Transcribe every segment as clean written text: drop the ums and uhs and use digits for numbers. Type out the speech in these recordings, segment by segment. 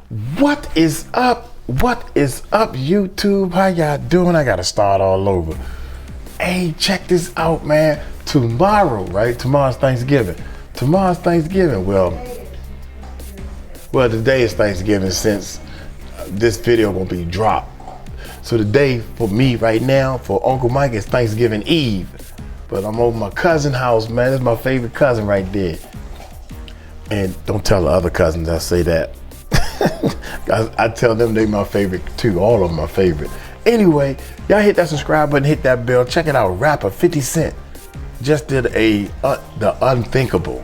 What is up? What is up, YouTube? How y'all doing? I gotta start all over. Hey, check this out, man. Tomorrow, right? Tomorrow's Thanksgiving. Tomorrow's Thanksgiving. Well, today is Thanksgiving since this video won't be dropped. So today for me right now, for Uncle Mike, is Thanksgiving Eve. But I'm over my cousin's house, man. That's my favorite cousin right there. And don't tell the other cousins I say that. I tell them they my favorite too. All of them my favorite. Anyway, y'all hit that subscribe button, hit that bell. Check it out. Rapper 50 Cent just did the unthinkable.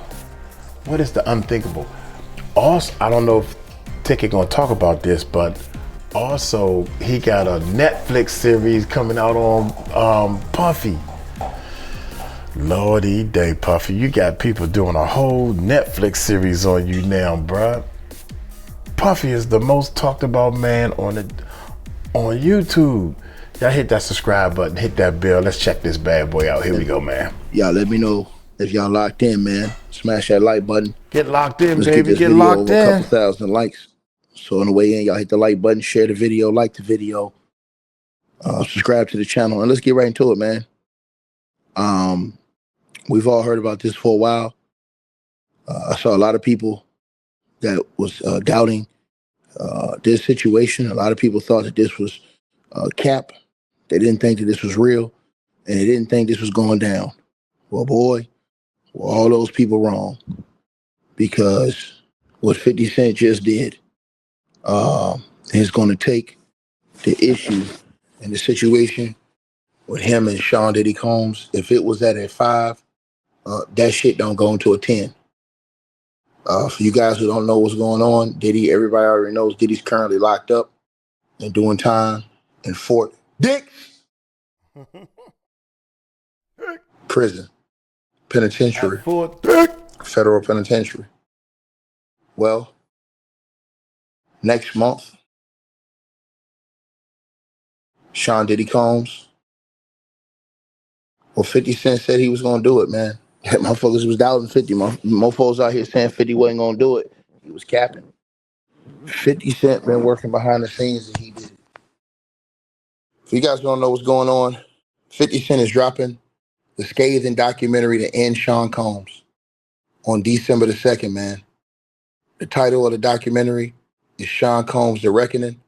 What is the unthinkable? Also, I don't know if Ticket gonna talk about this, but also he got a Netflix series coming out on Puffy. Lordy day, Puffy, you got people doing a whole Netflix series on you now, bruh. Puffy is the most talked about man on YouTube. Y'all hit that subscribe button, hit that bell. Let's check this bad boy out. Here we go, man. Y'all let me know if y'all locked in, man. Smash that like button. Get locked in, Let's baby. Get locked in. A couple thousand likes. So on the way in, y'all hit the like button, share the video, like the video, subscribe to the channel, and let's get right into it, man. We've all heard about this for a while. I saw a lot of people that was doubting this situation. A lot of people thought that this was cap. They didn't think that this was real, and they didn't think this was going down. Well, boy, were all those people wrong, because what 50 Cent just did is going to take the issue and the situation with him and Shawn Diddy Combs. If it was at a 5, that shit don't go into a 10. For you guys who don't know what's going on, Diddy, everybody already knows Diddy's currently locked up and doing time in Fort Dix prison, penitentiary, federal penitentiary. Well, next month, Shawn Diddy Combs, 50 Cent said he was going to do it, man. Motherfuckers was doubting 50. Mofos out here saying 50 wasn't going to do it. He was capping. 50 Cent been working behind the scenes and he did it. If you guys don't know what's going on, 50 Cent is dropping the scathing documentary to end Shawn Combs on December the 2nd, man. The title of the documentary is Shawn Combs: The Reckoning.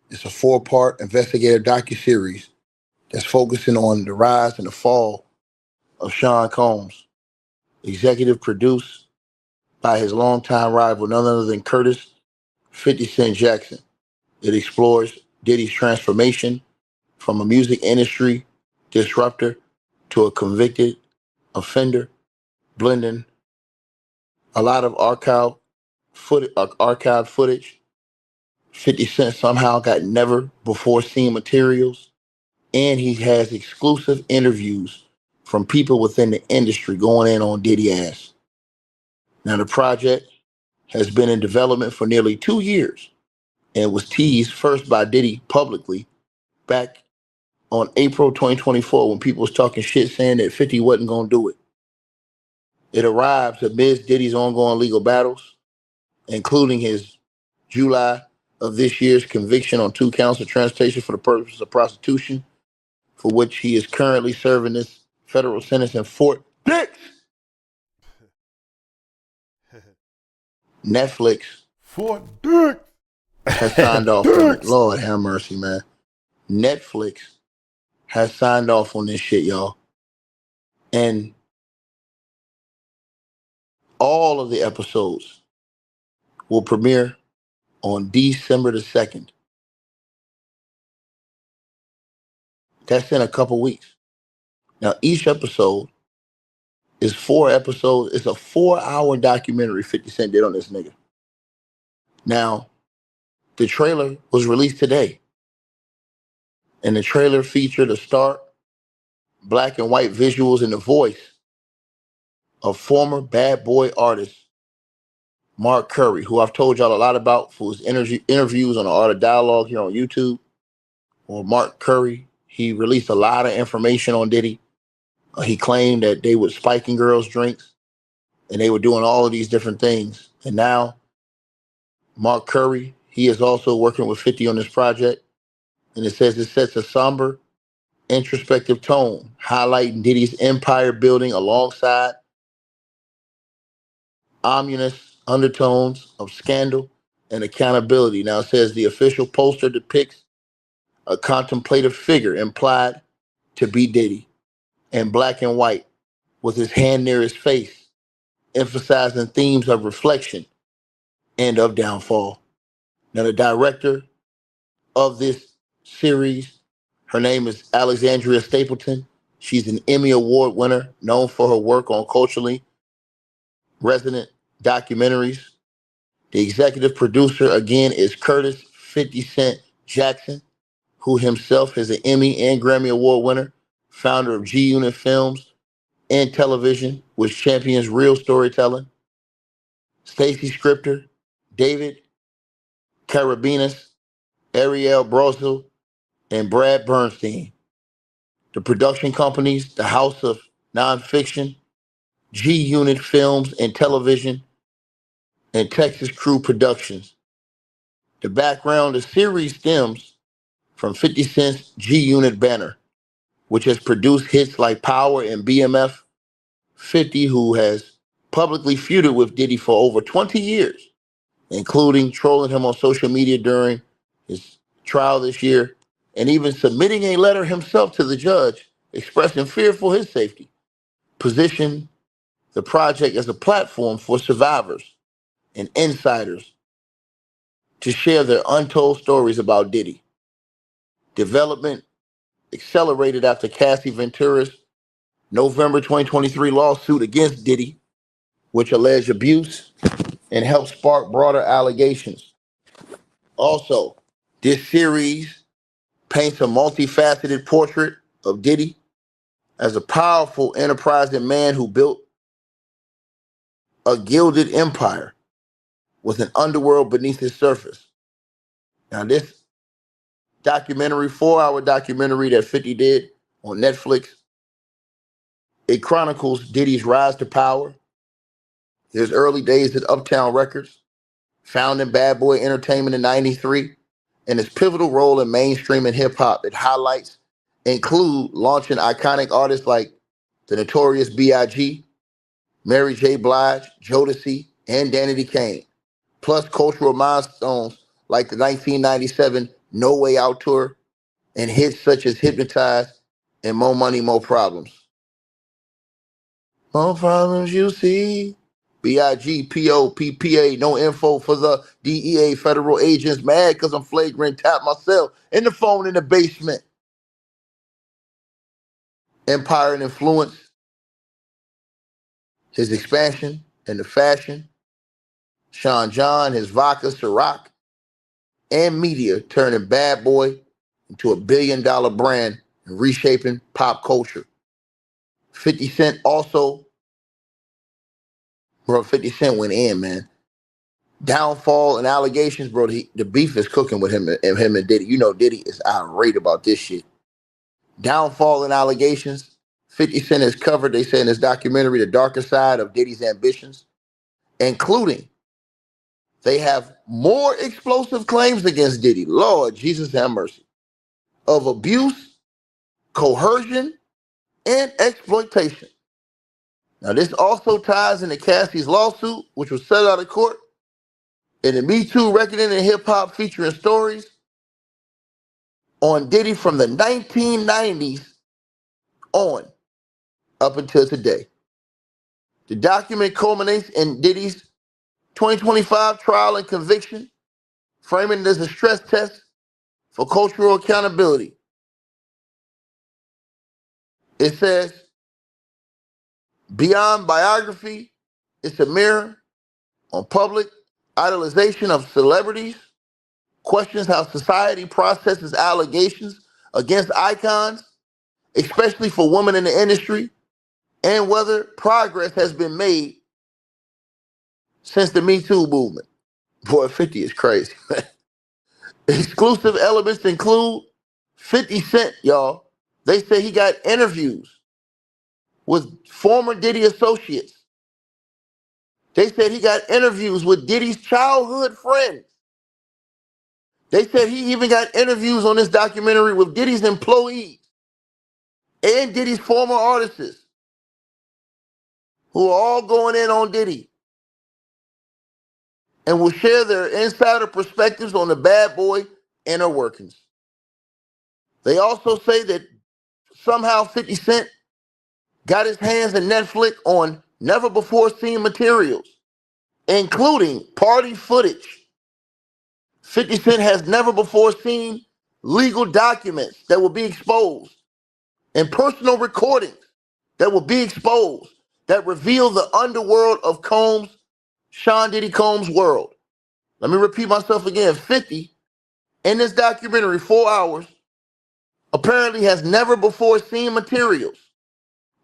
It's a 4-part investigative docuseries that's focusing on the rise and the fall of Shawn Combs. Executive produced by his longtime rival, none other than Curtis 50 Cent Jackson. It explores Diddy's transformation from a music industry disruptor to a convicted offender, blending a lot of archived footage. 50 Cent somehow got never before seen materials, and he has exclusive interviews from people within the industry going in on Diddy ass. Now, the project has been in development for nearly 2 years and was teased first by Diddy publicly back on April 2024 when people was talking shit saying that 50 wasn't going to do it. It arrives amidst Diddy's ongoing legal battles, including his July of this year's conviction on 2 counts of transportation for the purpose of prostitution, for which he is currently serving this federal sentence in Fort Dix. Netflix Fort Dix has signed off on it. Lord have mercy, man. Netflix has signed off on this shit, y'all. And all of the episodes will premiere on December the 2nd. That's in a couple weeks. Now, each episode is 4 episodes. It's a 4-hour documentary 50 Cent did on this nigga. Now, the trailer was released today. And the trailer featured a stark black and white visuals and the voice of former bad boy artist Mark Curry, who I've told y'all a lot about for his interviews on the Art of Dialogue here on YouTube. Or Mark Curry, he released a lot of information on Diddy. He claimed that they were spiking girls' drinks and they were doing all of these different things. And now Mark Curry, He is also working with 50 on this project, and it says it sets a somber, introspective tone, highlighting Diddy's empire building alongside ominous undertones of scandal and accountability. Now it says the official poster depicts a contemplative figure implied to be Diddy in black and white with his hand near his face, emphasizing themes of reflection and of downfall. Now, the director of this series, her name is Alexandria Stapleton. She's an Emmy Award winner, known for her work on culturally resonant documentaries. The executive producer, again, is Curtis 50 Cent Jackson, who himself is an Emmy and Grammy Award winner, founder of G Unit Films and Television, which champions real storytelling. Stacy Scripter, David Carabinas, Ariel Brosel, and Brad Bernstein. The production companies, the House of Nonfiction, G Unit Films and Television, and Texas Crew Productions. The background, the series stems from 50 Cent's G Unit banner, which has produced hits like Power and BMF. 50, who has publicly feuded with Diddy for over 20 years, including trolling him on social media during his trial this year, and even submitting a letter himself to the judge expressing fear for his safety, positioned the project as a platform for survivors and insiders to share their untold stories about Diddy. Development accelerated after Cassie Ventura's November 2023 lawsuit against Diddy, which alleged abuse and helped spark broader allegations. Also, this series paints a multifaceted portrait of Diddy as a powerful, enterprising man who built a gilded empire with an underworld beneath his surface. Now, this documentary, 4-hour documentary that 50 did on Netflix, it chronicles Diddy's rise to power, his early days at Uptown Records, founding Bad Boy Entertainment in '93, and his pivotal role in mainstream and hip hop. It highlights include launching iconic artists like the Notorious B.I.G., Mary J. Blige, Jodeci, and Danity Kane, plus cultural milestones like the 1997 No Way Out tour and hits such as Hypnotized and More Money, More Problems. More problems you see. B.I.G. P.O.P.P.A. No info for the DEA federal agents. Mad because I'm flagrant. Tap myself in the phone in the basement. Empire and influence. His expansion and the fashion. Sean John, his vodka, Ciroc, and media turning Bad Boy into a billion-dollar brand and reshaping pop culture. 50 Cent also, bro, 50 Cent went in, man. Downfall and allegations, bro. The beef is cooking with him and Diddy. You know Diddy is irate about this shit. Downfall and allegations. 50 Cent has covered, they say in his documentary, the darker side of Diddy's ambitions, including they have more explosive claims against Diddy. Lord Jesus have mercy. Of abuse, coercion, and exploitation. Now, this also ties into Cassie's lawsuit, which was settled out of court, and the Me Too reckoning in hip hop featuring stories on Diddy from the 1990s on up until today. The document culminates in Diddy's 2025 trial and conviction, framing it as a stress test for cultural accountability. It says, beyond biography, it's a mirror on public idolization of celebrities, questions how society processes allegations against icons, especially for women in the industry, and whether progress has been made since the Me Too movement. Boy, 50 is crazy. Exclusive elements include 50 Cent, y'all. They say he got interviews with former Diddy associates. They said he got interviews with Diddy's childhood friends. They said he even got interviews on this documentary with Diddy's employees and Diddy's former artists who are all going in on Diddy and will share their insider perspectives on the bad boy inner workings. They also say that somehow 50 Cent got his hands in Netflix on never before seen materials, including party footage. 50 Cent has never before seen legal documents that will be exposed and personal recordings that will be exposed that reveal the underworld of Combs, Sean Diddy Combs' world. Let me repeat myself again. 50, in this documentary, 4 hours, apparently has never before seen materials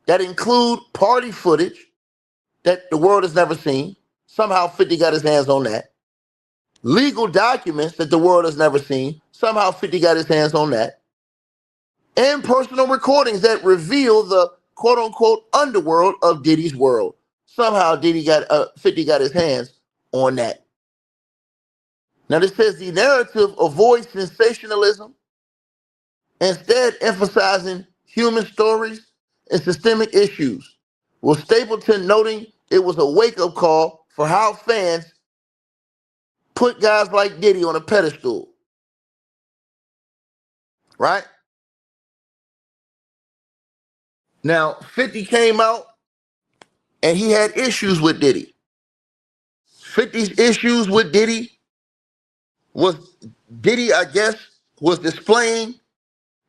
that include party footage that the world has never seen. Somehow 50 got his hands on that. Legal documents that the world has never seen. Somehow 50 got his hands on that. And personal recordings that reveal the quote unquote underworld of Diddy's world. Somehow 50 got his hands on that. Now this says the narrative avoids sensationalism, instead emphasizing human stories and systemic issues, with Stapleton noting it was a wake-up call for how fans put guys like Diddy on a pedestal. Right? Now, 50 came out and he had issues with Diddy. 50's issues with Diddy was Diddy, I guess, was displaying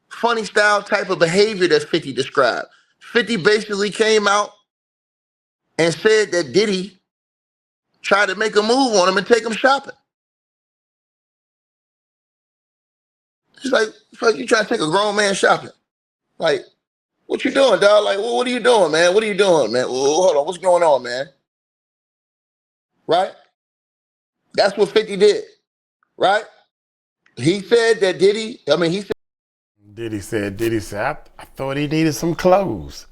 funny style type of behavior that 50 described. 50 basically came out and said that Diddy tried to make a move on him and take him shopping. It's like you trying to take a grown man shopping. Like, what you doing, dog? Like, what are you doing, man? What are you doing, man? Hold on, what's going on, man? Right? That's what 50 did, right? He said that Diddy said, I thought he needed some clothes.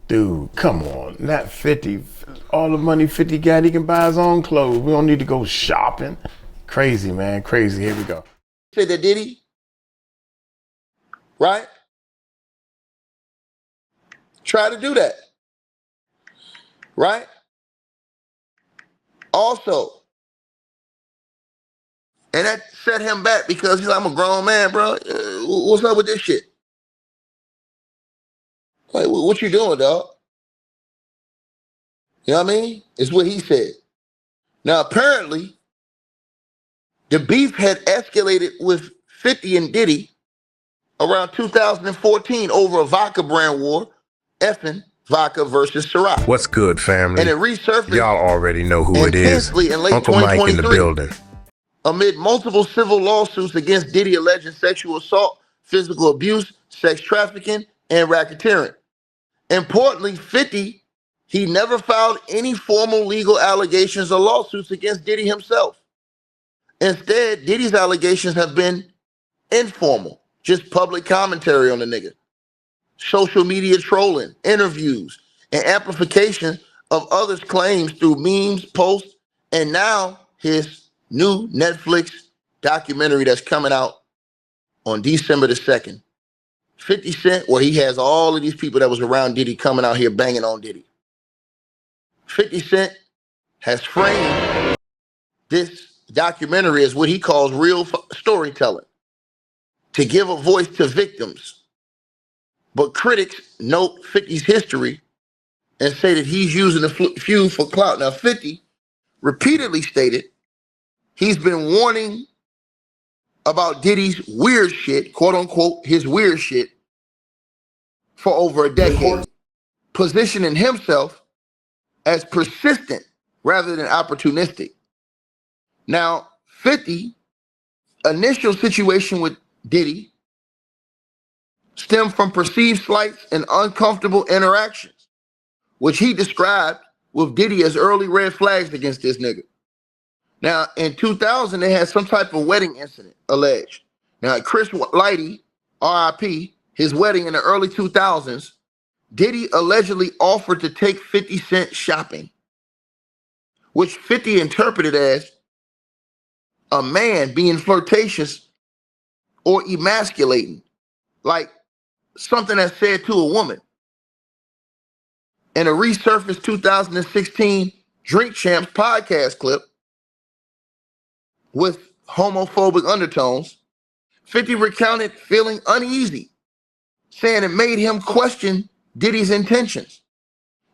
Dude, come on. Not 50. All the money 50 got, he can buy his own clothes. We don't need to go shopping. Crazy, man. Crazy. Here we go. Said that Diddy, right? Try to do that. Right? Also, and that set him back because he's like, I'm a grown man, bro. What's up with this shit? Like, what you doing, dog? You know what I mean? It's what he said. Now, apparently, the beef had escalated with 50 and Diddy around 2014 over a vodka brand war, effing vodka versus Ciroc. What's good, family? And it resurfaced. Y'all already know who it is. In late Uncle Mike in the building. Amid multiple civil lawsuits against Diddy alleging sexual assault, physical abuse, sex trafficking, and racketeering. Importantly, 50, he never filed any formal legal allegations or lawsuits against Diddy himself. Instead, Diddy's allegations have been informal, just public commentary on the nigga, social media trolling, interviews, and amplification of others' claims through memes, posts, and now his new Netflix documentary that's coming out on December the 2nd. 50 Cent, where he has all of these people that was around Diddy coming out here banging on Diddy. 50 Cent has framed this documentary as what he calls real storytelling, to give a voice to victims. But critics note 50's history and say that he's using the feud for clout. Now, 50 repeatedly stated he's been warning about Diddy's weird shit, quote unquote, his weird shit, for over a decade, positioning himself as persistent rather than opportunistic. Now, 50, initial situation with Diddy stemmed from perceived slights and uncomfortable interactions, which he described with Diddy as early red flags against this nigga. Now, in 2000, they had some type of wedding incident, alleged. Now, at Chris Lighty, RIP, his wedding in the early 2000s, Diddy allegedly offered to take 50 Cent shopping, which 50 interpreted as a man being flirtatious or emasculating, like something that's said to a woman. In a resurfaced 2016 Drink Champs podcast clip with homophobic undertones, 50 recounted feeling uneasy, saying it made him question Diddy's intentions.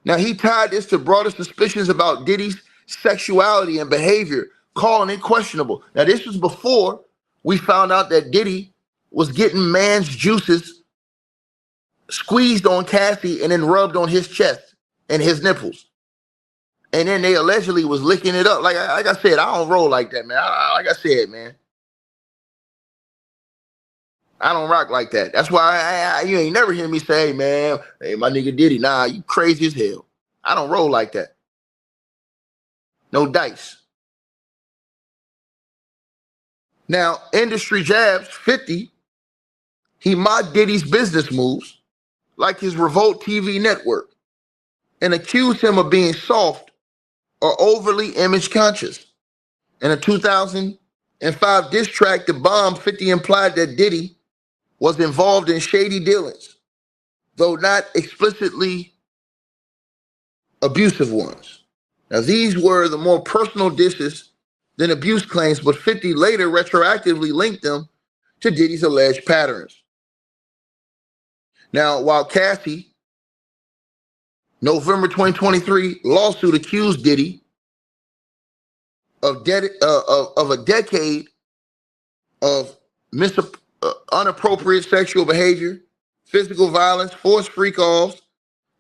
Now, he tied this to broader suspicions about Diddy's sexuality and behavior, calling it questionable. Now, this was before we found out that Diddy was getting man's juices squeezed on Cassie and then rubbed on his chest and his nipples. And then they allegedly was licking it up. Like I said, I don't roll like that, man. Like I said, man, I don't rock like that. That's why you ain't never hear me say, hey, man, hey, my nigga Diddy. Nah, you crazy as hell. I don't roll like that. No dice. Now, industry jabs, 50, he mocked Diddy's business moves, like his Revolt TV network, and accused him of being soft or overly image conscious. In a 2005 diss track, The Bomb, 50 implied that Diddy was involved in shady dealings, though not explicitly abusive ones. Now, these were the more personal disses than abuse claims, but 50 later retroactively linked them to Diddy's alleged patterns. Now, while Cassie, November 2023 lawsuit accused Diddy of a decade of unappropriate sexual behavior, physical violence, forced freak-offs,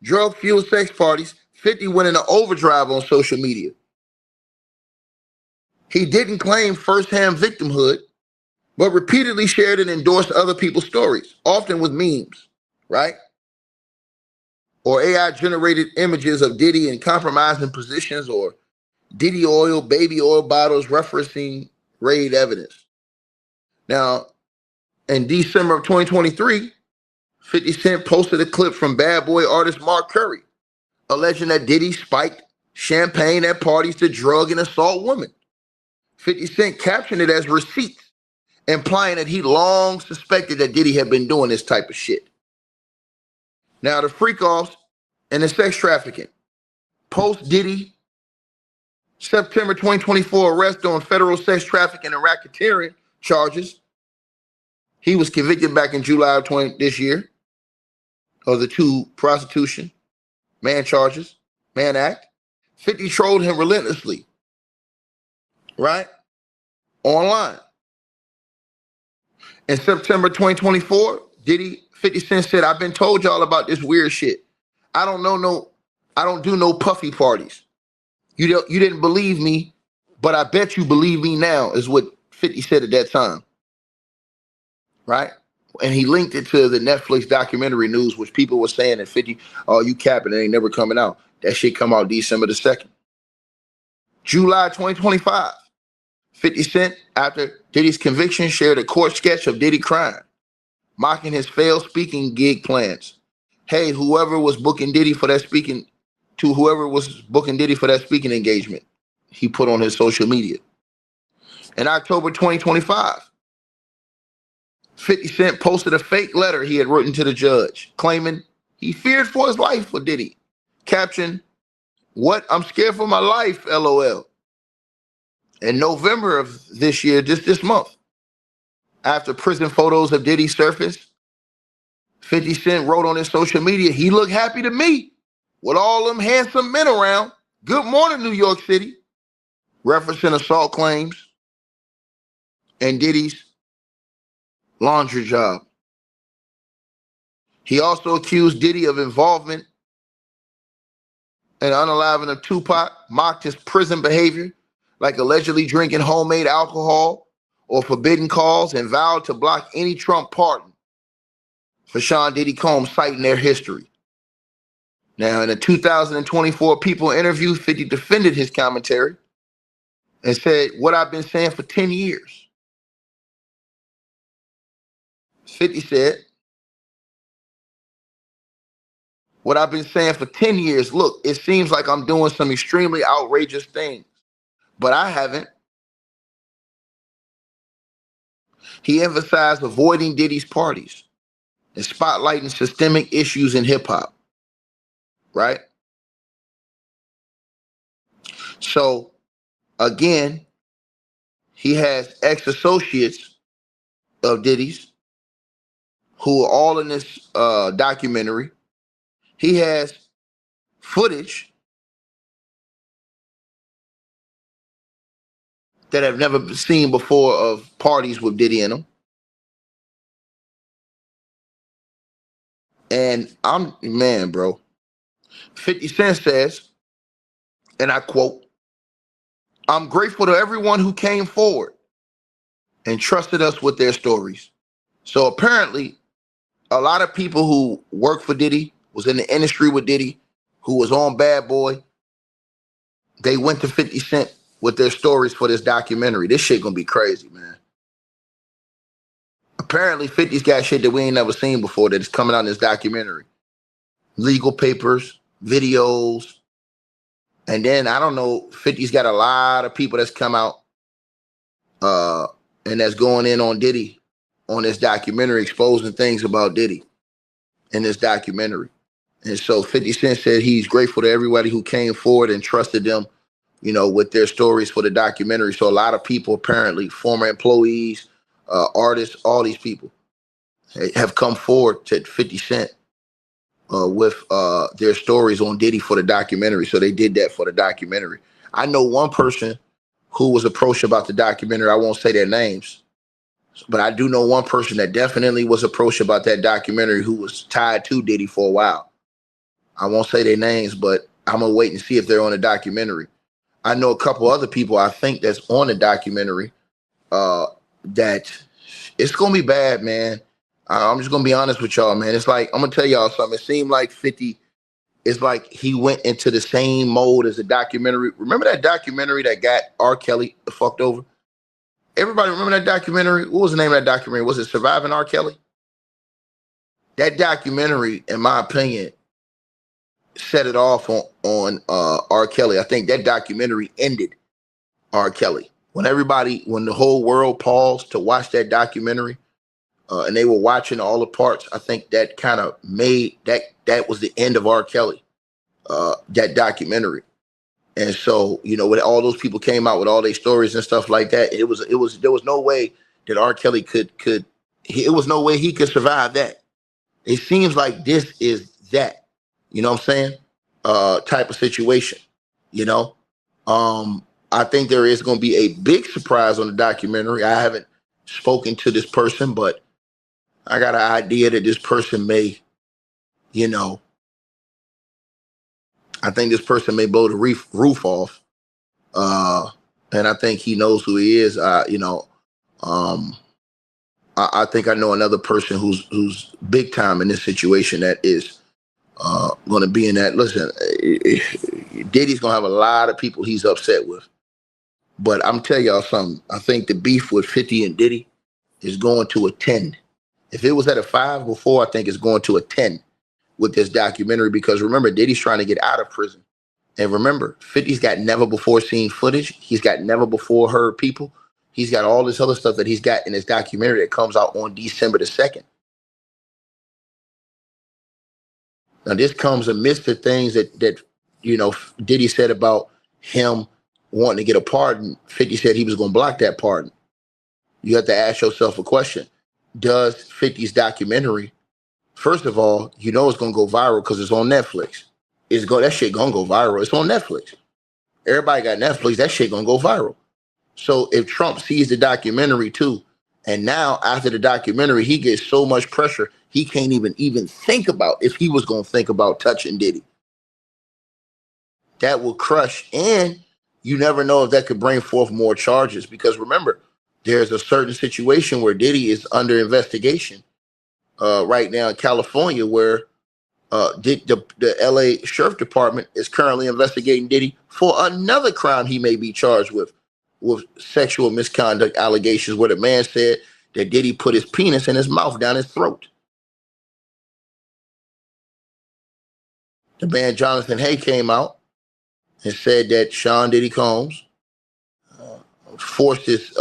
drug-fueled sex parties, 50 went into overdrive on social media. He didn't claim firsthand victimhood, but repeatedly shared and endorsed other people's stories, often with memes, right? Or AI-generated images of Diddy in compromising positions, or Diddy oil, baby oil bottles referencing raid evidence. Now, in December of 2023, 50 Cent posted a clip from Bad Boy artist Mark Curry, alleging that Diddy spiked champagne at parties to drug and assault women. 50 Cent captioned it as receipts, implying that he long suspected that Diddy had been doing this type of shit. Now, the freak-offs and the sex trafficking. Post-Diddy, September 2024 arrest on federal sex trafficking and racketeering charges. He was convicted back in July of this year of the two prostitution, man charges, man act. 50 trolled him relentlessly, right? Online. In September 2024, Diddy, 50 Cent said, I've been told y'all about this weird shit. I don't do no puffy parties. You didn't believe me, but I bet you believe me now, is what 50 said at that time. Right? And he linked it to the Netflix documentary news, which people were saying that 50, oh, you capping, it ain't never coming out. That shit come out December the 2nd. July 2025, 50 Cent, after Diddy's conviction, shared a court sketch of Diddy crying, mocking his failed speaking gig plans. Hey, whoever was booking Diddy for that speaking engagement, he put on his social media. In October 2025, 50 Cent posted a fake letter he had written to the judge, claiming he feared for his life for Diddy. Caption, what? I'm scared for my life, LOL. In November of this year, just this month, after prison photos of Diddy surfaced, 50 Cent wrote on his social media, he looked happy to me with all them handsome men around. Good morning, New York City. Referencing assault claims and Diddy's laundry job. He also accused Diddy of involvement in unaliving of Tupac, mocked his prison behavior, like allegedly drinking homemade alcohol or forbidden calls, and vowed to block any Trump pardon for Shawn Diddy Combs, citing their history. Now, in a 2024 People interview, 50 defended his commentary and said, what I've been saying for 10 years. 50 said, what I've been saying for 10 years, look, it seems like I'm doing some extremely outrageous things, but I haven't. He emphasized avoiding Diddy's parties and spotlighting systemic issues in hip hop, right? So again, he has ex-associates of Diddy's who are all in this documentary. He has footage that I've never seen before of parties with Diddy in them. And man, bro, 50 Cent says, and I quote, "I'm grateful to everyone who came forward and trusted us with their stories." So apparently, a lot of people who worked for Diddy, was in the industry with Diddy, who was on Bad Boy, they went to 50 Cent with their stories for this documentary. This shit gonna be crazy, man. Apparently 50's got shit that we ain't never seen before that is coming out in this documentary. Legal papers, videos, and then I don't know, 50's got a lot of people that's come out and that's going in on Diddy on this documentary, exposing things about Diddy in this documentary. And so 50 Cent said he's grateful to everybody who came forward and trusted them, you know, with their stories for the documentary. So a lot of people, apparently, former employees, artists, all these people have come forward to 50 Cent with their stories on Diddy for the documentary. So they did that for the documentary. I know one person who was approached about the documentary. I won't say their names, but I do know one person that definitely was approached about that documentary who was tied to Diddy for a while. I won't say their names, but I'm going to wait and see if they're on the documentary. I know a couple other people I think that's on the documentary that it's going to be bad, man. I'm just going to be honest with y'all, man. It's like, I'm going to tell y'all something. It seemed like 50, it's like he went into the same mode as the documentary. Remember that documentary that got R. Kelly fucked over? Everybody remember that documentary? What was the name of that documentary? Was it Surviving R. Kelly? That documentary, in my opinion, set it off on R. Kelly. I think that documentary ended R. Kelly. When the whole world paused to watch that documentary, and they were watching all the parts, I think that kind of made that was the end of R. Kelly, that documentary. And so, you know, when all those people came out with all their stories and stuff like that, there was no way that R. Kelly it was no way he could survive that. It seems like this is that. You know what I'm saying? Type of situation, you know? I think there is going to be a big surprise on the documentary. I haven't spoken to this person, but I got an idea that this person may, you know, I think this person may blow the roof off. And I think he knows who he is. You know, I think I know another person who's big time in this situation that is going to be in that. Listen, Diddy's going to have a lot of people he's upset with. But I'm telling y'all something. I think the beef with 50 and Diddy is going to a 10. If it was at a 5 before, I think it's going to a 10 with this documentary. Because remember, Diddy's trying to get out of prison. And remember, 50's got never before seen footage. He's got never before heard people. He's got all this other stuff that he's got in his documentary that comes out on December the 2nd. Now, this comes amidst the things that you know, Diddy said about him wanting to get a pardon. 50 said he was going to block that pardon. You have to ask yourself a question. Does 50's documentary, first of all, you know it's going to go viral because it's on Netflix. That shit going to go viral. It's on Netflix. Everybody got Netflix. That shit going to go viral. So if Trump sees the documentary too, and now after the documentary, he gets so much pressure, he can't even think about if he was going to think about touching Diddy. That will crush. And you never know if that could bring forth more charges. Because remember, there's a certain situation where Diddy is under investigation right now in California where the LA Sheriff Department is currently investigating Diddy for another crime he may be charged with sexual misconduct allegations where the man said that Diddy put his penis in his mouth down his throat. The man Jonathan Hay came out and said that Shawn Diddy Combs forced his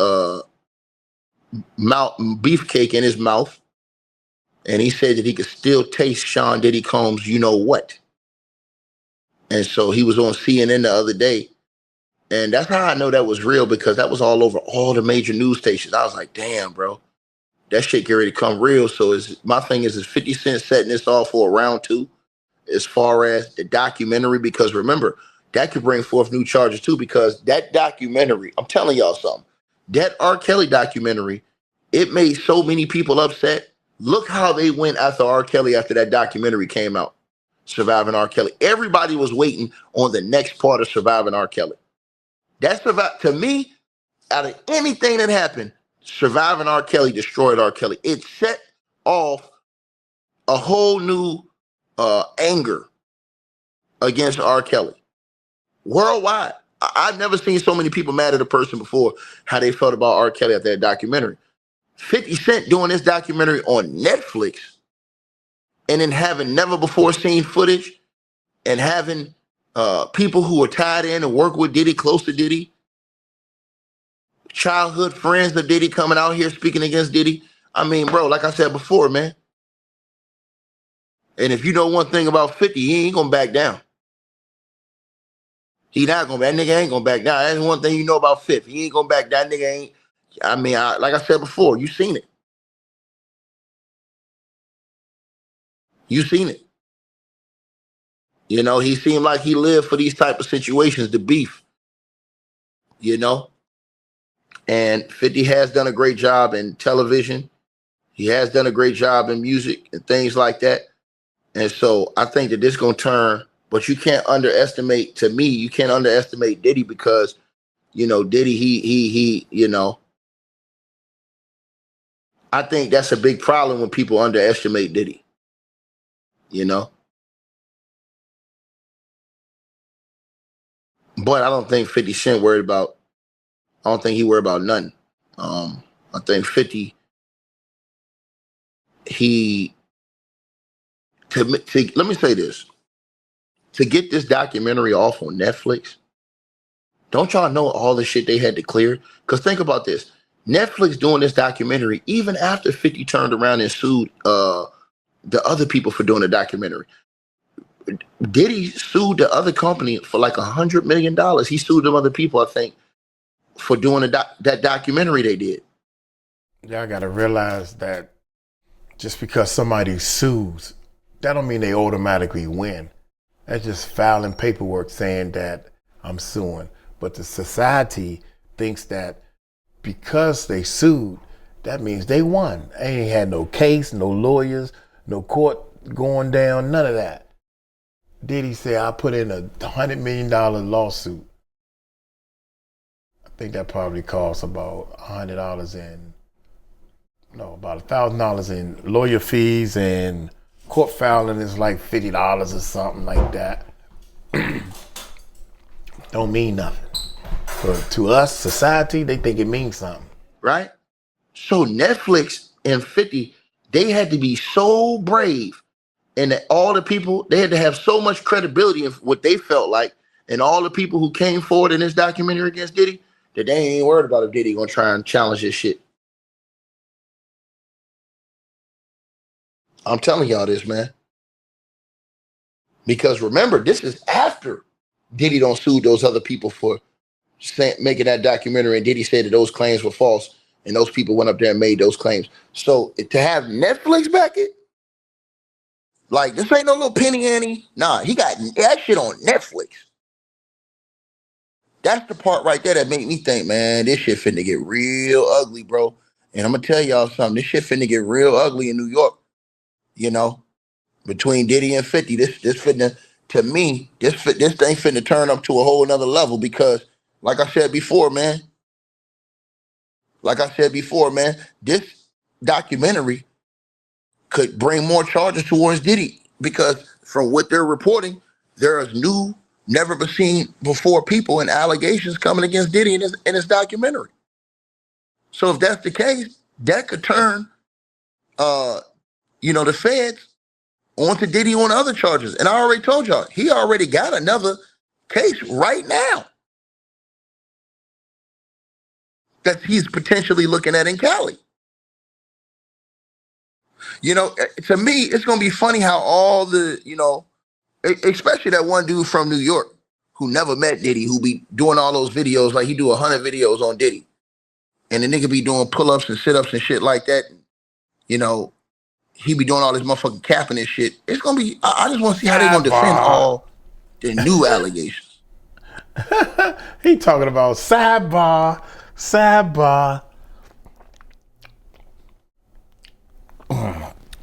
beefcake in his mouth, and he said that he could still taste Sean Diddy Combs, you know what? And so he was on CNN the other day, and that's how I know that was real, because that was all over all the major news stations. I was like, damn, bro, that shit get ready to come real. So my thing is 50 Cent setting this off for a round two as far as the documentary? Because remember, that could bring forth new charges too, because that documentary, I'm telling y'all something, that R. Kelly documentary, it made so many people upset. Look how they went after R. Kelly after that documentary came out, Surviving R. Kelly. Everybody was waiting on the next part of Surviving R. Kelly. To me, out of anything that happened, Surviving R. Kelly destroyed R. Kelly. It set off a whole new anger against R. Kelly worldwide. I've never seen so many people mad at a person before, how they felt about R. Kelly after that documentary. 50 Cent doing this documentary on Netflix, and then having never before seen footage, and having people who are tied in and work with Diddy, close to Diddy, childhood friends of Diddy coming out here speaking against Diddy. I mean, bro, like I said before, man. And if you know one thing about 50, he ain't gonna back down. He not gonna. That nigga ain't gonna back down. That's one thing you know about 50. He ain't gonna back down. That nigga ain't. I mean, like I said before, you seen it. You seen it. You know, he seemed like he lived for these type of situations, the beef. You know, and 50 has done a great job in television. He has done a great job in music and things like that. And so I think that this gonna turn. But you can't underestimate. To me, you can't underestimate Diddy, because, you know, Diddy, he, you know, I think that's a big problem when people underestimate Diddy, you know. But I don't think 50 Cent worried about, I don't think he worried about nothing. I think 50, let me say this, to get this documentary off on Netflix, don't y'all know all the shit they had to clear? Because think about this. Netflix doing this documentary, even after 50 turned around and sued the other people for doing the documentary. Diddy sued the other company for like $100 million. He sued them other people, I think, for doing that documentary they did. Y'all gotta realize that just because somebody sues, that don't mean they automatically win. That's just filing paperwork saying that I'm suing. But the society thinks that because they sued, that means they won. They ain't had no case, no lawyers, no court going down, none of that. Diddy said, I put in a $100 million lawsuit. I think that probably costs about $100 about $1,000 in lawyer fees, and court filing is like $50 or something like that. Don't mean nothing. But to us, society, they think it means something. Right? So Netflix and 50, they had to be so brave, and that all the people, they had to have so much credibility in what they felt like, and all the people who came forward in this documentary against Diddy, that they ain't worried about if Diddy gonna try and challenge this shit. I'm telling y'all this, man. Because remember, this is after Diddy don't sue those other people for making that documentary, and Diddy said that those claims were false, and those people went up there and made those claims. So to have Netflix back it, like, this ain't no little penny ante. Nah, he got that shit on Netflix. That's the part right there that made me think, man, this shit finna get real ugly, bro. And I'm gonna tell y'all something. This shit finna get real ugly in New York. You know, between Diddy and 50, this finna, to me, this thing finna turn up to a whole nother level, because, like I said before, man, this documentary could bring more charges towards Diddy, because from what they're reporting, there is new, never been seen before people and allegations coming against Diddy in this documentary. So if that's the case, that could turn, the feds onto Diddy on other charges. And I already told y'all, he already got another case right now that he's potentially looking at in Cali. You know, to me, it's gonna be funny how all the, especially that one dude from New York who never met Diddy, who be doing all those videos, like he do 100 videos on Diddy. And the nigga be doing pull-ups and sit-ups and shit like that. You know, he be doing all this motherfucking capping and shit. It's gonna be, I just wanna see how they gonna defend all the new allegations. He talking about sidebar.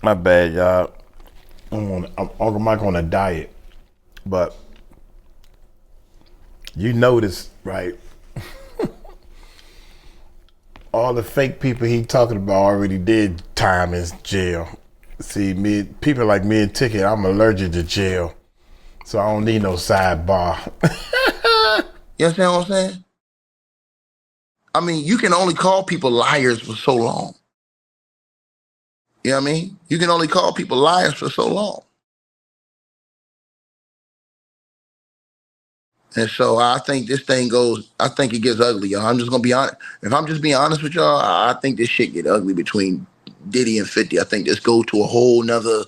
My bad, y'all. I'm Uncle Mike on a diet, but you notice, right? All the fake people he talking about already did time in jail. See, people like me and Ticket, I'm allergic to jail, so I don't need no sidebar. You understand what I'm saying? I mean, you can only call people liars for so long. You know what I mean? You can only call people liars for so long. And so I think this thing I think it gets ugly, y'all. I'm just gonna be honest. If I'm just being honest with y'all, I think this shit get ugly between Diddy and 50. I think this goes to a whole nother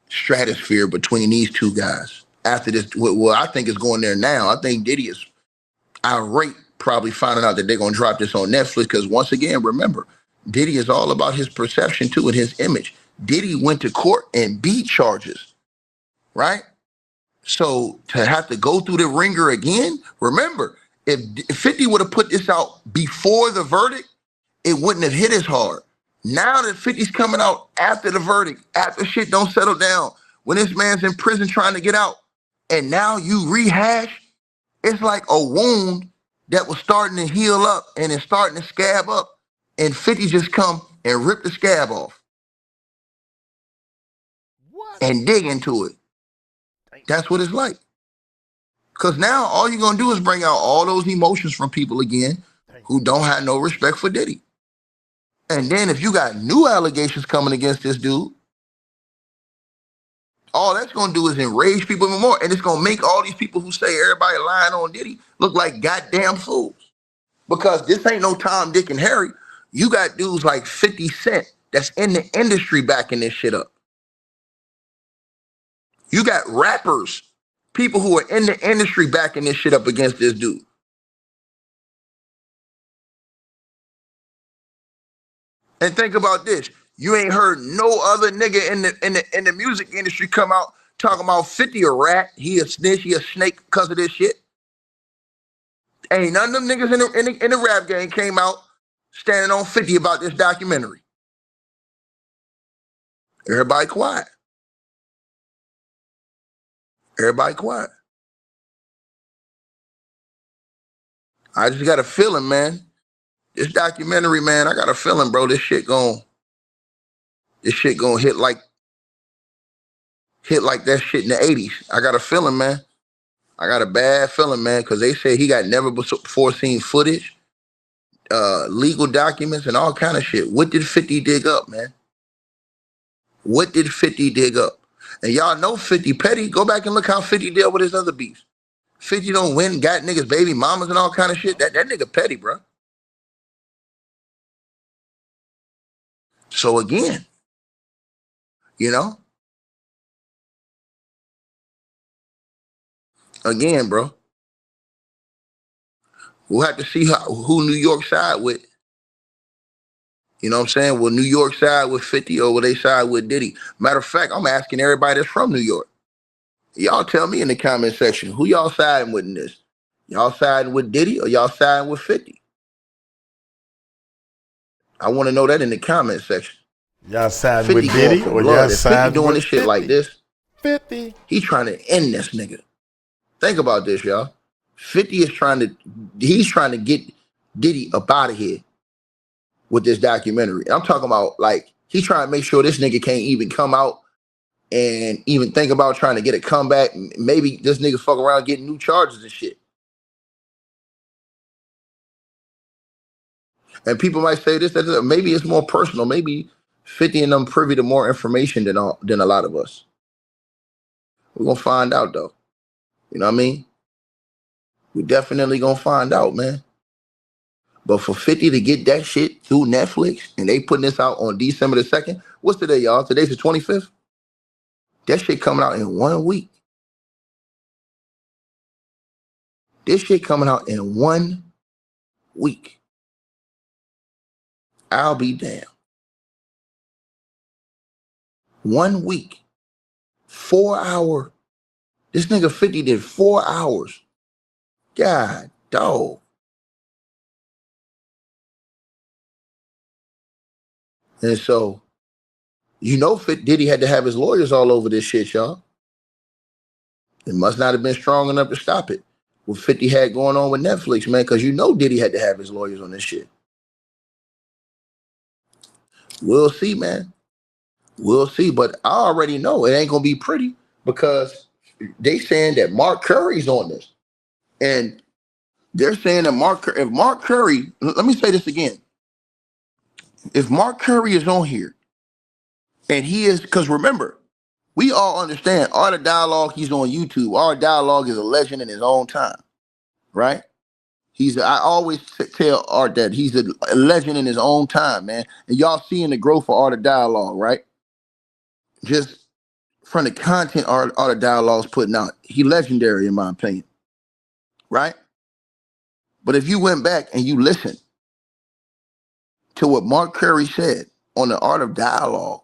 stratosphere between these two guys. After this, well, I think it's going there now. I think Diddy is irate, probably finding out that they're gonna drop this on Netflix. Because once again, remember, Diddy is all about his perception too and his image. Diddy went to court and beat charges, right? So to have to go through the ringer again, remember, if 50 would have put this out before the verdict, it wouldn't have hit as hard. Now that 50's coming out after the verdict, after shit don't settle down, when this man's in prison trying to get out, and now you rehash, it's like a wound that was starting to heal up and it's starting to scab up, and 50 just come and rip the scab off. What? And dig into it. That's what it's like. Because now all you're going to do is bring out all those emotions from people again who don't have no respect for Diddy. And then if you got new allegations coming against this dude, all that's going to do is enrage people even more. And it's going to make all these people who say everybody lying on Diddy look like goddamn fools. Because this ain't no Tom, Dick, and Harry. You got dudes like 50 Cent that's in the industry backing this shit up. You got rappers, people who are in the industry backing this shit up against this dude. And think about this. You ain't heard no other nigga in the music industry come out talking about 50 a rat, he a snitch, he a snake because of this shit. Ain't none of them niggas in the rap game came out standing on 50 about this documentary. Everybody quiet. Everybody quiet. I just got a feeling, man. This documentary, man, I got a feeling, bro, this shit gonna hit like that shit in the 80s. I got a feeling, man. I got a bad feeling, man, because they said he got never before seen footage, legal documents, and all kind of shit. What did 50 dig up, man? What did 50 dig up? And y'all know 50 petty. Go back and look how 50 dealt with his other beefs. 50 don't win, got niggas baby mamas and all kind of shit. That nigga petty, bro. So again, bro, we'll have to see who New York side with. You know what I'm saying? Will New York side with 50 or will they side with Diddy? Matter of fact, I'm asking everybody that's from New York. Y'all tell me in the comment section, who y'all siding with in this? Y'all siding with Diddy or y'all siding with 50? I want to know that in the comment section. Y'all siding with Diddy or y'all siding doing with this shit 50? Like this? 50. He trying to end this nigga. Think about this, y'all. 50 is trying to get Diddy up out of here with this documentary. I'm talking about, like, he's trying to make sure this nigga can't even come out and even think about trying to get a comeback. Maybe this nigga fuck around getting new charges and shit. And people might say this, that, maybe it's more personal. Maybe 50 and them privy to more information than a lot of us. We're gonna find out though. You know what I mean? We definitely gonna find out, man. But for 50 to get that shit through Netflix, and they putting this out on December the 2nd, what's today, y'all? Today's the 25th? That shit coming out in 1 week. This shit coming out in 1 week. I'll be damned. 1 week. 4 hour. This nigga 50 did 4 hours. God, dog. And so, Diddy had to have his lawyers all over this shit, y'all. It must not have been strong enough to stop it. What 50 had going on with Netflix, man, because Diddy had to have his lawyers on this shit. We'll see, man. We'll see. But I already know it ain't going to be pretty because they saying that Mark Curry's on this. And they're saying that if Mark Curry, let me say this again. If Mark Curry is on here, and he is, because remember, we all understand Art of Dialogue, he's on YouTube. Art of Dialogue is a legend in his own time, right? I always tell Art that he's a legend in his own time, man. And y'all seeing the growth of Art of Dialogue, right? Just from the content Art of Dialogue's putting out, he legendary in my opinion, right? But if you went back and you listened to what Mark Curry said on the Art of Dialogue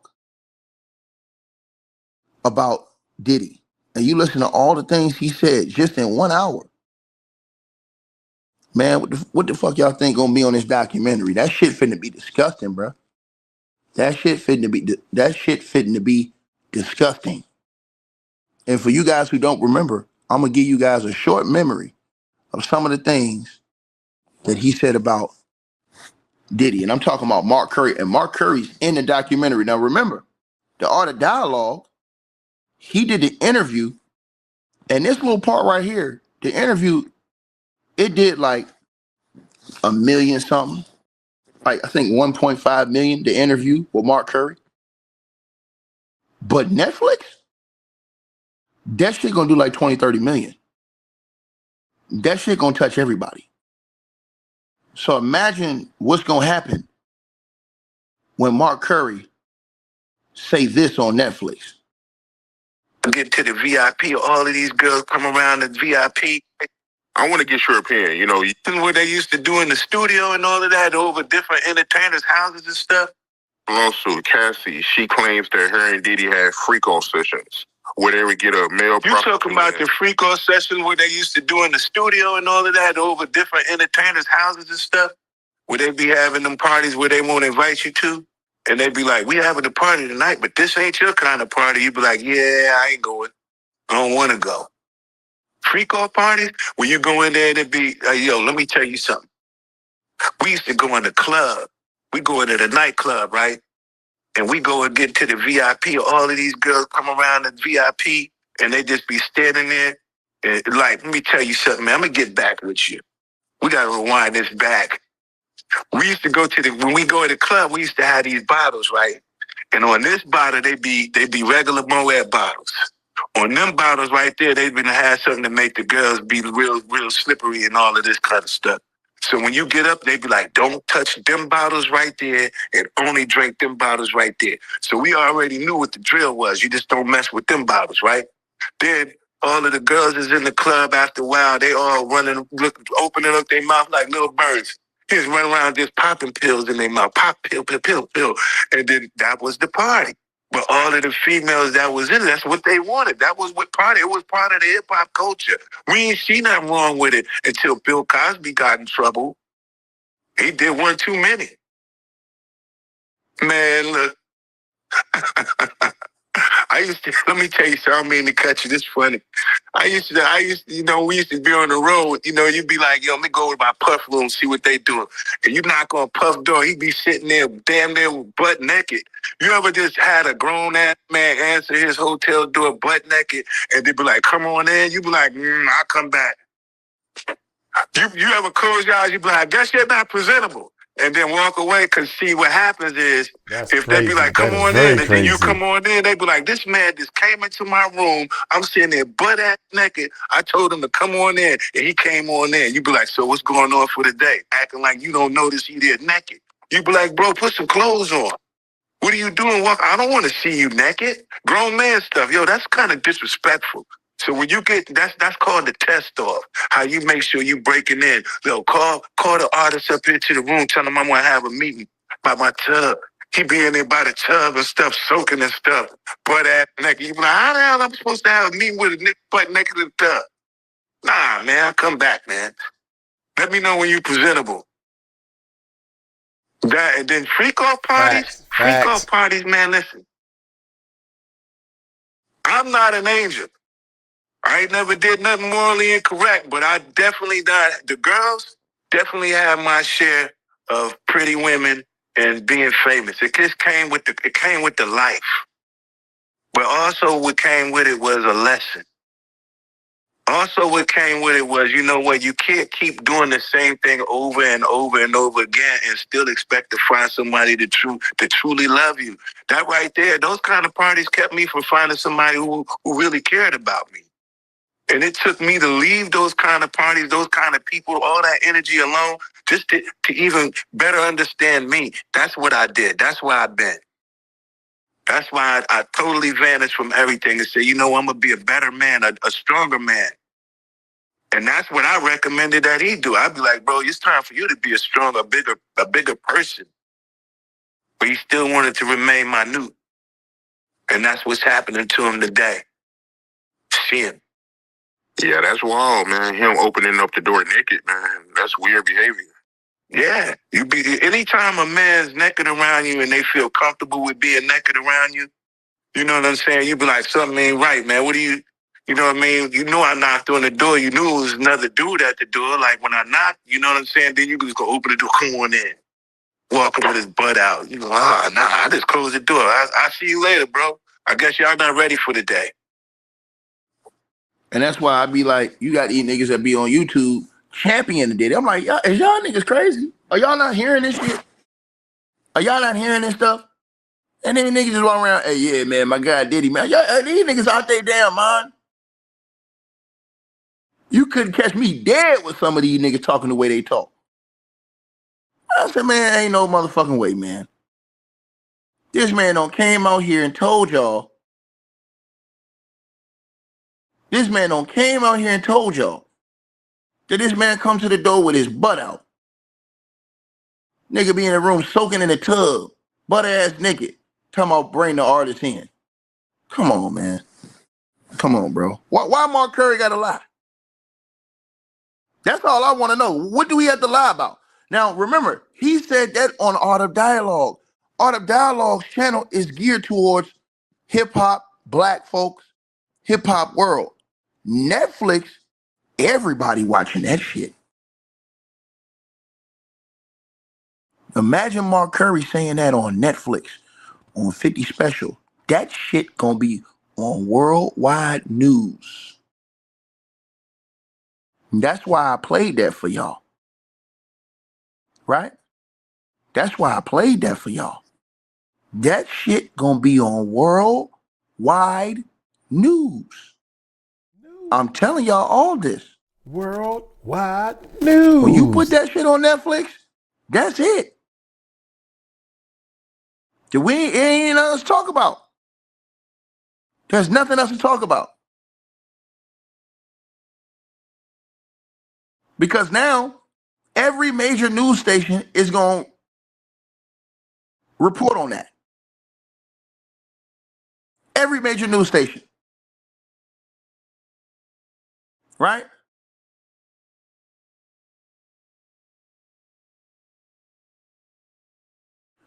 about Diddy, and you listen to all the things he said just in 1 hour, man, what the fuck y'all think gonna be on this documentary? That shit finna be disgusting, bro. That shit fitting to be disgusting. And for you guys who don't remember, I'm gonna give you guys a short memory of some of the things that he said about Diddy. And I'm talking about Mark Curry. And Mark Curry's in the documentary. Now remember, the Art of Dialogue, he did the interview, and this little part right here, the interview, it did like 1 million something. Like I think 1.5 million, the interview with Mark Curry. But Netflix, that shit gonna do like 20, 30 million. That shit gonna touch everybody. So imagine what's gonna happen when Mark Curry say this on Netflix. Get to the VIP, all of these girls come around the VIP. I want to get your opinion. You know, What they used to do in the studio and all of that over different entertainers' houses and stuff. lawsuit, Cassie, she claims that her and Diddy had freak-off sessions where they would get a male You talking about the freak-off sessions where they used to do in the studio and all of that over different entertainers' houses and stuff? Where they be having them parties where they won't invite you to? And they be like, we having a party tonight, but this ain't your kind of party. You be like, yeah, I ain't going. I don't want to go. Freak-off parties, when you go in there and it be, yo, let me tell you something. We used to go in the club. We go into the nightclub, right? And we go and get to the VIP. All of these girls come around the VIP and they just be standing there. And like, let me tell you something, man. I'm going to get back with you. We got to rewind this back. We used to go when we go to the club, we used to have these bottles, right? And on this bottle, they be regular Moet bottles. On them bottles right there, they been had something to make the girls be real slippery and all of this kind of stuff. So when you get up, they be like, don't touch them bottles right there and only drink them bottles right there. So we already knew what the drill was. You just don't mess with them bottles, right? Then all of the girls is in the club after a while. They all opening up their mouth like little birds. Just run around just popping pills in their mouth. Pop, pill. And then that was the party. But all of the females that was in it, that's what they wanted. That was what party. It was part of the hip-hop culture. We ain't see nothing wrong with it until Bill Cosby got in trouble. He did one too many. Man, look. Let me tell you something, I don't mean to cut you, this funny. I used to, we used to be on the road, you'd be like, yo, let me go with my Puff room, see what they doing. And you knock on Puff door, he'd be sitting there damn near butt naked. You ever just had a grown-ass man answer his hotel door butt naked, and they'd be like, come on in? You be like, I'll come back. You ever close your eyes, you be like, I guess you're not presentable. and then walk away. Cause see, what happens is That's if they be crazy. like, "Come That is on very in," and then you crazy. come on in, they be like, "This man just came into my room. I'm sitting there butt ass naked. I told him to come on in, and he came on in." You be like, "So what's going on for the day?" Acting like you don't notice he there naked. You be like, "Bro, put some clothes on. What are you doing? Walk. I don't want to see you naked. Grown man stuff. Yo, that's kind of disrespectful." So when you get that's called the test off. How you make sure you breaking in. Yo, call the artist up here to the room, tell him I'm gonna have a meeting by my tub. He be in there by the tub and stuff, soaking and stuff. Butt ass naked. You be like, how the hell I'm supposed to have a meeting with a nigga butt naked in the tub? Nah, man, I'll come back, man. Let me know when you presentable. That and then freak off parties. Freak off parties, man, listen. I'm not an angel. I ain't never did nothing morally incorrect, but I definitely done. The girls definitely have my share of pretty women and being famous. It just came with the life. But also what came with it was a lesson. Also what came with it was, you know what, you can't keep doing the same thing over and over and over again and still expect to find somebody to truly love you. That right there, those kind of parties kept me from finding somebody who really cared about me. And it took me to leave those kind of parties, those kind of people, all that energy alone, just to even better understand me. That's what I did. That's where I've been. That's why I totally vanished from everything and said, you know, I'm going to be a better man, a stronger man. And that's what I recommended that he do. I'd be like, bro, it's time for you to be a stronger, a bigger person. But he still wanted to remain minute. And that's what's happening to him today. Shit. Yeah, that's wild, man. Him opening up the door naked, man. That's weird behavior. Yeah. Anytime a man's naked around you and they feel comfortable with being naked around you, you know what I'm saying? You be like, something ain't right, man. What do you know what I mean? You know I knocked on the door. You knew it was another dude at the door. Like when I knocked, you know what I'm saying? Then you just go open the door, come on in. Walking with his butt out. You know, nah, I just closed the door. I'll see you later, bro. I guess y'all not ready for the day. And that's why I be like, you got these niggas that be on YouTube championing Diddy. I'm like, is y'all niggas crazy? Are y'all not hearing this shit? Are y'all not hearing this stuff? And then niggas just walk around, hey, yeah, man, my guy Diddy, man. These niggas out there damn mind. You couldn't catch me dead with some of these niggas talking the way they talk. I said, man, ain't no motherfucking way, man. This man done came out here and told y'all. This man done came out here and told y'all that this man come to the door with his butt out. Nigga be in the room soaking in the tub, butt ass naked. Talking about bring the artist in. Come on, man. Come on, bro. Why Mark Curry gotta lie? That's all I want to know. What do we have to lie about? Now, remember, he said that on Art of Dialogue. Art of Dialogue's channel is geared towards hip-hop, black folks, hip-hop world. Netflix, everybody watching that shit. Imagine Mark Curry saying that on Netflix, on 50 Special. That shit gonna be on worldwide news. And that's why I played that for y'all. Right? That's why I played that for y'all. That shit gonna be on worldwide news. I'm telling y'all all this. Worldwide news. When you put that shit on Netflix, that's it. We ain't nothing else to talk about. There's nothing else to talk about. Because now, every major news station is gonna report on that. Every major news station. Right?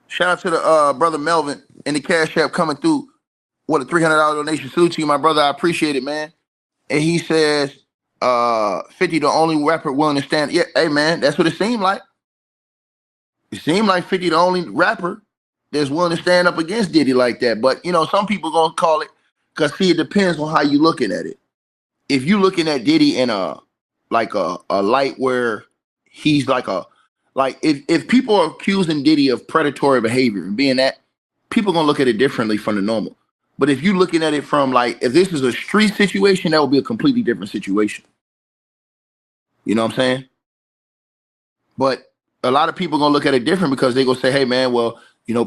Shout out to the brother Melvin and the Cash App coming through. What a $300 donation. Salute to you, my brother. I appreciate it, man. And he says, 50 the only rapper willing to stand. Yeah, hey man, that's what it seemed like. It seemed like 50 the only rapper that's willing to stand up against Diddy like that. But you know, some people gonna call it, cause see, it depends on how you looking at it. If you looking at Diddy in a light where he's like a Like if people are accusing Diddy of predatory behavior and being that, people gonna look at it differently from the normal. But if you looking at it from like, if this is a street situation, that would be a completely different situation. You know what I'm saying? But a lot of people gonna look at it different because they gonna say, hey man, well, you know,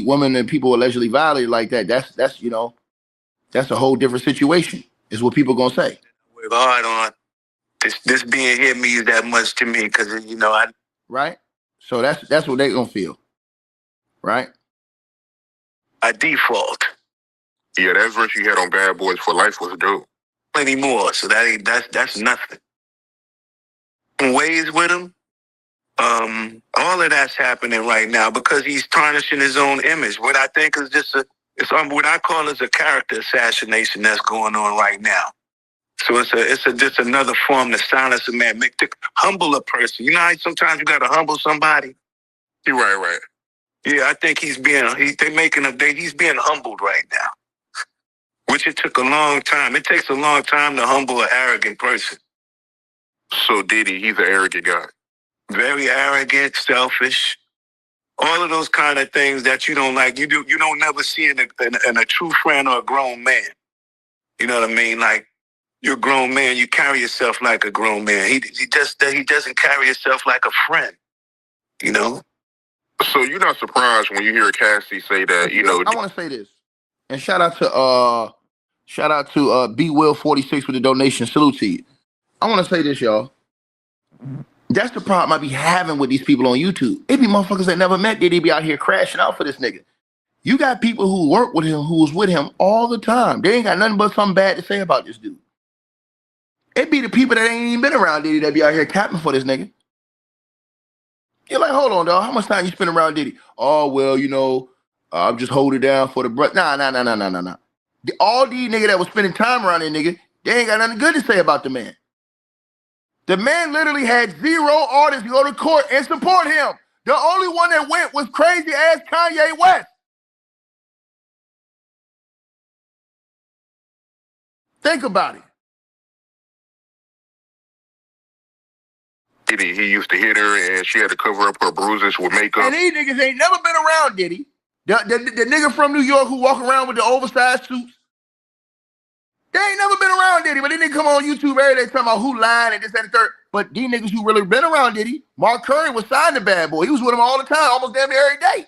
women and people allegedly violated like that. That's you know, that's a whole different situation, is what people gonna say. Work hard on this being here means that much to me because you know I right. So that's what they gonna feel, right? I default. Yeah, that verse you had on Bad Boys for Life was dope. Plenty more, so that's nothing. Ways with him. All of that's happening right now because he's tarnishing his own image. What I think is just what I call is a character assassination that's going on right now. So it's just another form to silence a man, to humble a person. You know how sometimes you gotta humble somebody? You're right. Yeah, I think he's being humbled right now. Which it took a long time. It takes a long time to humble an arrogant person. So Diddy, he's an arrogant guy. Very arrogant, selfish. All of those kind of things that you don't like. You don't never see in a true friend or a grown man. You know what I mean? Like, you're a grown man, you carry yourself like a grown man. He doesn't carry himself like a friend. You know? So you're not surprised when you hear Cassie say that, you know. I want to say this. And shout out to B Will 46 with the donation. Salute to you. I want to say this, y'all. That's the problem I be having with these people on YouTube. It be motherfuckers that never met Diddy be out here crashing out for this nigga. You got people who work with him, who was with him all the time. They ain't got nothing but something bad to say about this dude. It be the people that ain't even been around Diddy that be out here capping for this nigga. You're like, hold on, dog. How much time you spend around Diddy? Oh, well, you know, I'm just holding down for the breath. Nah. All these niggas that was spending time around that nigga, they ain't got nothing good to say about the man. The man literally had 0 artists go to court and support him. The only one that went was crazy ass Kanye West. Think about it. Diddy, he used to hit her and she had to cover up her bruises with makeup. And these niggas ain't never been around Diddy. The nigga from New York who walk around with the oversized suits, they ain't never been around Diddy, but they niggas come on YouTube every day talking about who lying and this and the third. But these niggas who really been around Diddy, Mark Curry was signed to Bad Boy. He was with him all the time, almost damn near every day.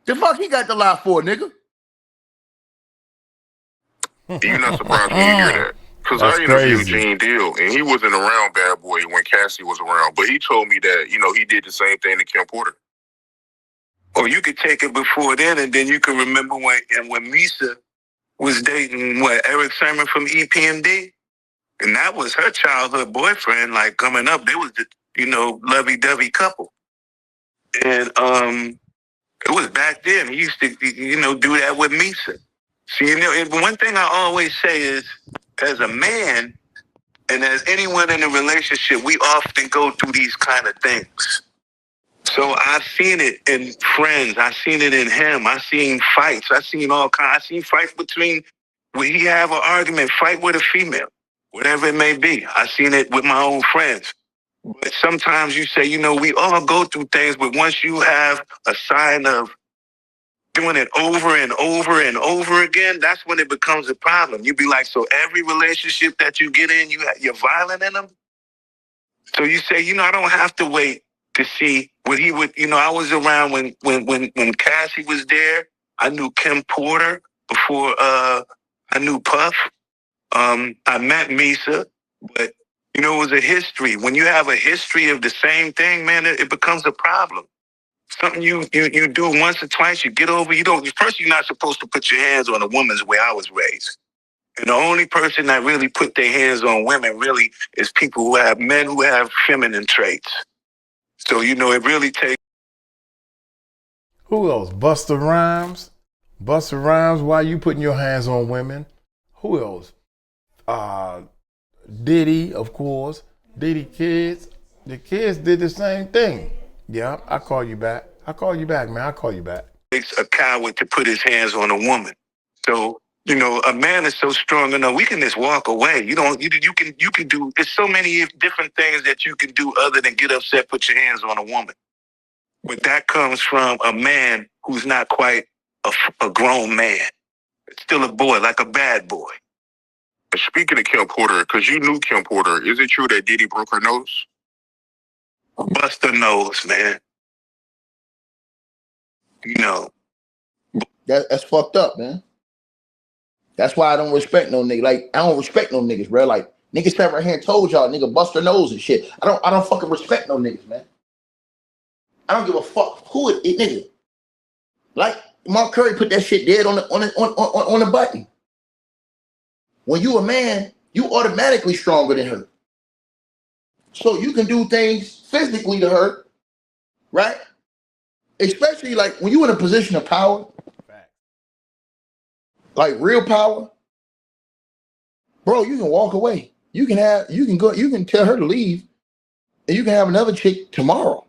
The fuck he got to lie for, nigga? You're not surprised when you hear that. Because I interviewed Gene Deal, and he wasn't around Bad Boy when Cassie was around. But he told me that, you know, he did the same thing to Kim Porter. Or you could take it before then, and then you can remember when Misa was dating, Eric Sermon from EPMD? And that was her childhood boyfriend, like, coming up. They was the, you know, lovey-dovey couple. And it was back then. He used to, you know, do that with Misa. So, you know, one thing I always say is, as a man and as anyone in a relationship, we often go through these kind of things. So I've seen it in friends. I've seen it in him. I've seen fights. I've seen all kinds. I've seen fights when he have an argument, fight with a female, whatever it may be. I've seen it with my own friends. But sometimes you say, you know, we all go through things, but once you have a sign of doing it over and over and over again, that's when it becomes a problem. You be like, so every relationship that you get in, you're violent in them? So you say, you know, I don't have to wait to see what he would, you know, I was around when Cassie was there. I knew Kim Porter before I knew Puff. I met Misa, but, you know, it was a history. When you have a history of the same thing, man, it becomes a problem. Something you do once or twice, you get over. First, you're not supposed to put your hands on a woman's the way I was raised. And the only person that really put their hands on women really is men who have feminine traits. So, you know, it really takes. Who else? Busta Rhymes? Busta Rhymes, why you putting your hands on women? Who else? Diddy, of course. Diddy kids. The kids did the same thing. Yeah, I'll call you back, man. I'll call you back. Takes a coward to put his hands on a woman. So You know, a man is so strong enough. We can just walk away. You can do. There's so many different things that you can do other than get upset, put your hands on a woman. But that comes from a man who's not quite a grown man. It's still a boy, like a bad boy. Speaking of Kim Porter, because you knew Kim Porter, is it true that Diddy broke her nose? Bust her nose, man. You know. That's fucked up, man. That's why I don't respect no nigga. Like, I don't respect no niggas, bro. Like, niggas sat right here and told y'all, nigga, bust their nose and shit. I don't fucking respect no niggas, man. I don't give a fuck who it nigga. Like, Mark Curry put that shit dead on the button. When you a man, you automatically stronger than her. So you can do things physically to her, right? Especially like when you in a position of power, like real power, bro, you can walk away. You can tell her to leave, and you can have another chick tomorrow.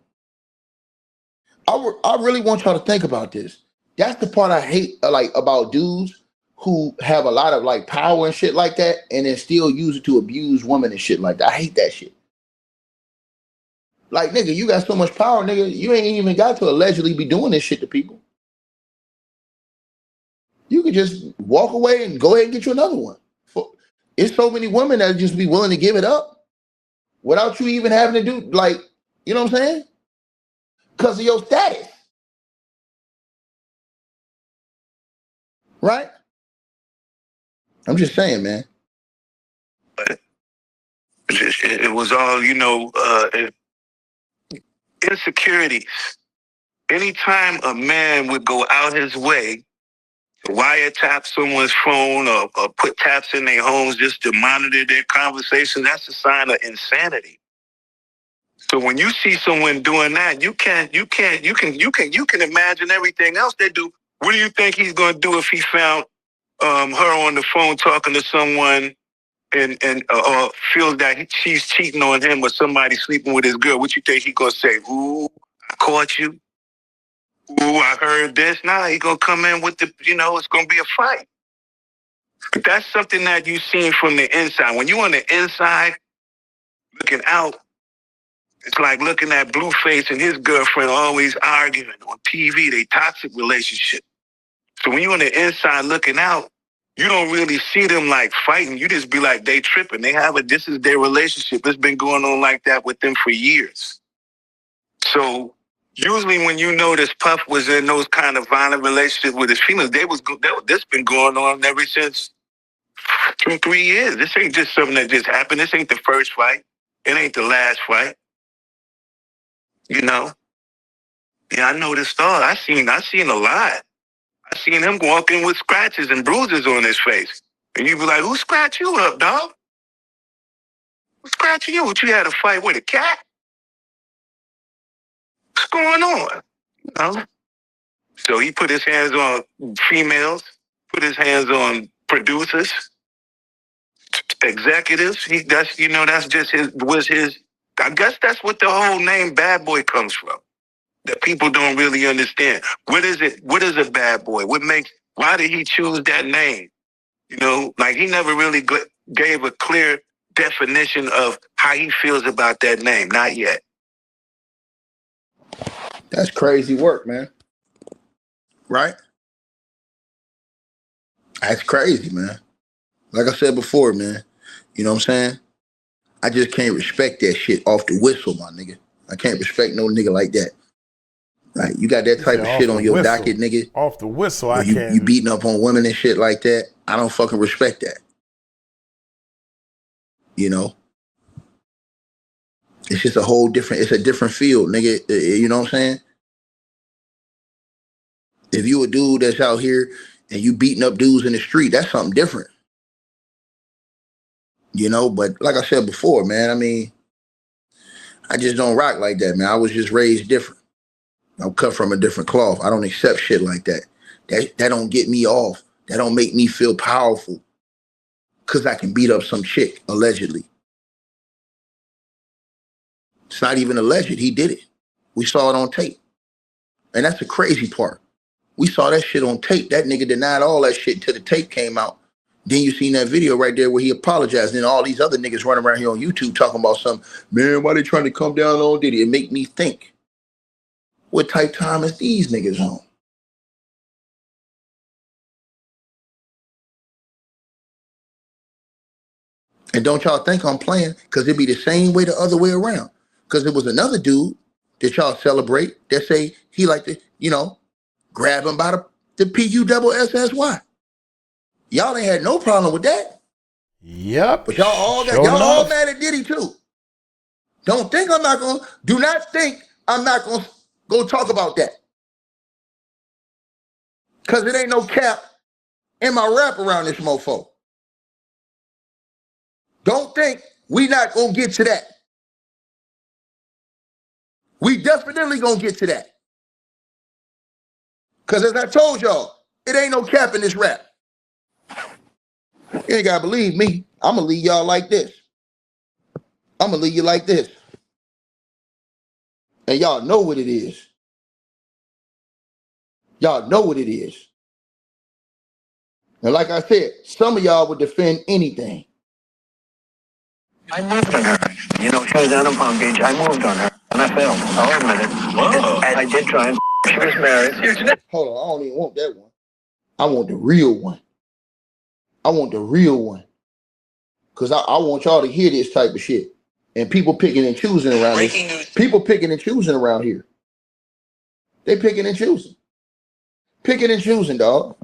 I really want y'all to think about this. That's the part I hate, like, about dudes who have a lot of like power and shit like that, and then still use it to abuse women and shit like that. I hate that shit. Like, nigga, you got so much power, nigga, you ain't even got to allegedly be doing this shit to people. You could just walk away and go ahead and get you another one. It's so many women that just be willing to give it up without you even having to do, like, you know what I'm saying? Because of your status. Right? I'm just saying, man. It was all, you know, insecurities. Anytime a man would go out his way to wiretap someone's phone or put taps in their homes just to monitor their conversations, that's a sign of insanity. So when you see someone doing that, you can imagine everything else they do. What do you think he's going to do if he found her on the phone talking to someone and or feels that she's cheating on him or somebody sleeping with his girl? What you think he's going to say? Ooh, I caught you. Ooh, I heard this. Nah, he's going to come in with it's going to be a fight. But that's something that you've seen from the inside. When you're on the inside looking out, it's like looking at Blueface and his girlfriend always arguing on TV, they toxic relationship. So when you're on the inside looking out, you don't really see them like fighting. You just be like, they tripping. This is their relationship. It's been going on like that with them for years. So usually when you notice Puff was in those kind of violent relationships with his females, this been going on ever since 2-3 years. This ain't just something that just happened. This ain't the first fight. It ain't the last fight. You know? Yeah, I noticed all. I seen a lot. I seen him walking with scratches and bruises on his face. And you be like, who scratched you up, dog? Who scratched you? What, you had a fight with a cat? What's going on? You know? So he put his hands on females, put his hands on producers, executives. That's just his. I guess that's what the whole name Bad Boy comes from. That people don't really understand. What is it? What is a bad boy? Why did he choose that name? You know, like he never really gave a clear definition of how he feels about that name. Not yet. That's crazy work, man. Right? That's crazy, man. Like I said before, man, you know what I'm saying? I just can't respect that shit off the whistle, my nigga. I can't respect no nigga like that. Like, you got that type of shit on your docket, nigga. Off the whistle, I can't. You beating up on women and shit like that. I don't fucking respect that. You know? It's just it's a different field, nigga. You know what I'm saying? If you a dude that's out here and you beating up dudes in the street, that's something different. You know, but like I said before, man, I mean, I just don't rock like that, man. I was just raised different. I'm cut from a different cloth. I don't accept shit like that. That don't get me off. That don't make me feel powerful. Cause I can beat up some chick, allegedly. It's not even alleged. He did it. We saw it on tape. And that's the crazy part. We saw that shit on tape. That nigga denied all that shit until the tape came out. Then you seen that video right there where he apologized. And then all these other niggas running around here on YouTube talking about something. Man, why they trying to come down on Diddy? It make me think, what type time is these niggas on? And don't y'all think I'm playing, because it'd be the same way the other way around. Because it was another dude that y'all celebrate that say he like to, grab him by the PUSSY. Y'all ain't had no problem with that. Yep. But y'all all mad at Diddy too. Do not think I'm not gonna go talk about that. Cause it ain't no cap in my rap around this mofo. Don't think we not gonna get to that. We definitely gonna get to that. Cause as I told y'all, it ain't no cap in this rap. You ain't gotta believe me. I'm gonna leave y'all like this. I'm gonna leave you like this. And y'all know what it is. Y'all know what it is. And like I said, some of y'all would defend anything. I moved on her. She was down in Palm Beach. I moved on her. And I failed. I'll admit it. Whoa. And I did try and she was married. Hold on, I don't even want that one. I want the real one. I want the real one. Because I want y'all to hear this type of shit. And people picking and choosing around here. People picking and choosing around here. They picking and choosing. Picking and choosing, dog.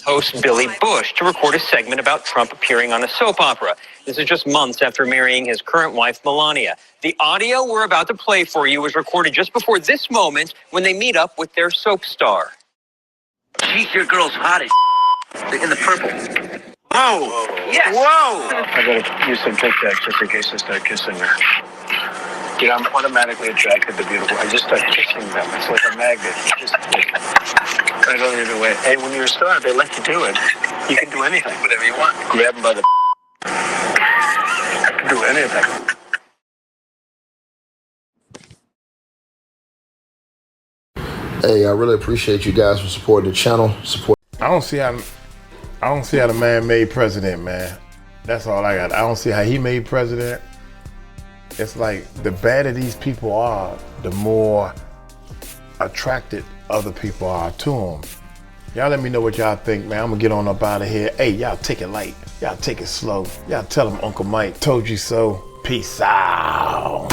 Host Billy Bush to record a segment about Trump appearing on a soap opera. This is just months after marrying his current wife, Melania. The audio we're about to play for you was recorded just before this moment when they meet up with their soap star. Geez, your girl's hot as in the purple. Whoa! Yes! Whoa! I gotta use some Tic Tacs just in case I start kissing her. I'm automatically attracted to beautiful. I just start kissing them. It's like a magnet. I don't even wait. Hey, when you're a star, they let you do it. You can do anything. Whatever you want. Grab them by the... do anything. Hey, I really appreciate you guys for supporting the channel. I don't see how the man made president, man. That's all I got. I don't see how he made president. It's like the badder these people are, the more attracted other people are to them. Y'all let me know what y'all think, man. I'm gonna get on up out of here. Hey, y'all take it light. Y'all take it slow. Y'all tell them Uncle Mike told you so. Peace out.